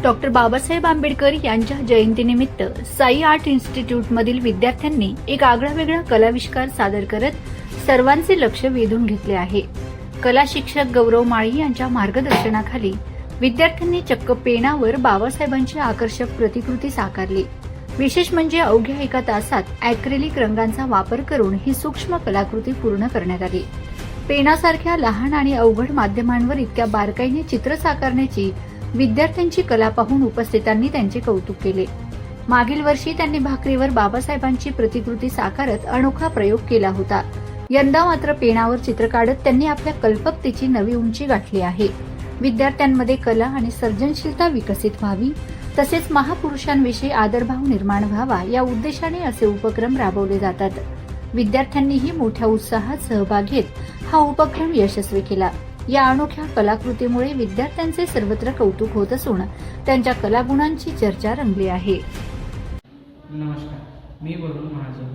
Doctor Babasaheb Ambedkar यांच्या जयंतीनिमित्त Sai art इन्स्टिट्यूटमधील विद्यार्थ्यांनी एक आगळावेगळा कलाविष्कार सादर करत सर्वांचे लक्ष वेधून घेतले आहे. कला शिक्षक गौरव माळी यांच्या मार्गदर्शनाखाली विद्यार्थ्यांनी चक्क पेनावर बाबासाहेबांची आकर्षक प्रतिकृती साकारली. विशेष म्हणजे अवघ्या एका तासात ॲक्रेलिक रंगांचा वापर करून ही सूक्ष्म कलाकृती पूर्ण करण्यात आली. पेनासारख्या लहान आणि अवघड माध्यमांवर इतक्या बारकाईने चित्र साकारण्याची विद्यार्थ्यांची कला पाहून उपस्थितांनी त्यांचे कौतुक केले. मागील वर्षी त्यांनी भाकरीवर बाबासाहेबांची प्रतिकृती साकारत अनोखा प्रयोग केला होता. यंदा मात्र पेनावर चित्र काढत त्यांनी आपल्या कल्पकतेची नवी उंची गाठली आहे. विद्यार्थ्यांमध्ये कला आणि सर्जनशीलता विकसित व्हावी, तसेच महापुरुषांविषयी आदरभाव निर्माण व्हावा या उद्देशाने असे उपक्रम राबवले जातात. विद्यार्थ्यांनीही मोठ्या उत्साहात सहभाग घेत हा उपक्रम यशस्वी केला. या अनोख्या कलाकृतीमुळे विद्यार्थ्यांचे सर्वत्र कौतुक होत असून त्यांच्या कलागुणांची चर्चा रंगली आहे. नमस्कार, मी वरुण महाजन,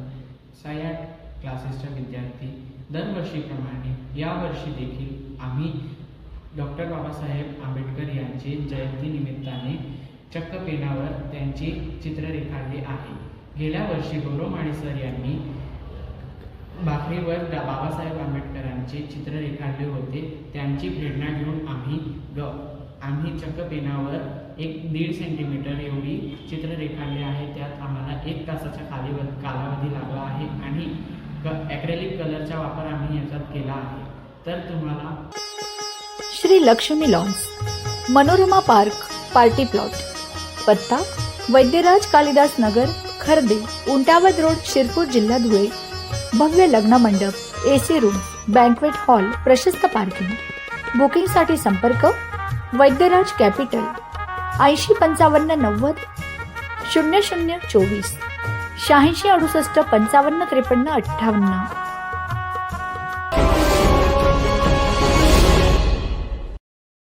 साई आर्ट क्लासेसचा विद्यार्थी. दरवर्षीप्रमाणे यावर्षी देखील आम्ही डॉक्टर बाबासाहेब आंबेडकर यांचे जयंतीनिमित्ताने चक्क पेनावर त्यांची चित्र रेखाटली आहे. गेल्या वर्षी गौरव माळी सर यांनी भाकरीवर बाबासाहेब आंबेडकरांचे चित्र रेखाटले होते. त्यांची प्रेरणा घेऊन आम्ही चक्क पेनावर 1.5 सेंटीमीटर एवढी चित्र रेखाटली आहे. त्यात आम्हाला 1 तासाचा कालावधी लागला आहे आणि ॲक्रेलिक कलरचा वापर आम्ही याच्यात केला आहे. तर तुम्हाला Shri Lakshmi lawns, Manorama park, party plot, पत्ता वैद्यराज कालिदास नगर, खर्दे, उंटावद रोड, शिरपूर, जिल्हा धुळे. भव्य लग्न मंडप, AC रूम, बँक्वेट हॉल, प्रशस्त पार्किंग. बुकिंगसाठी संपर्क वैद्यराज कॅपिटल 805590 0024 86 68 55 53 58.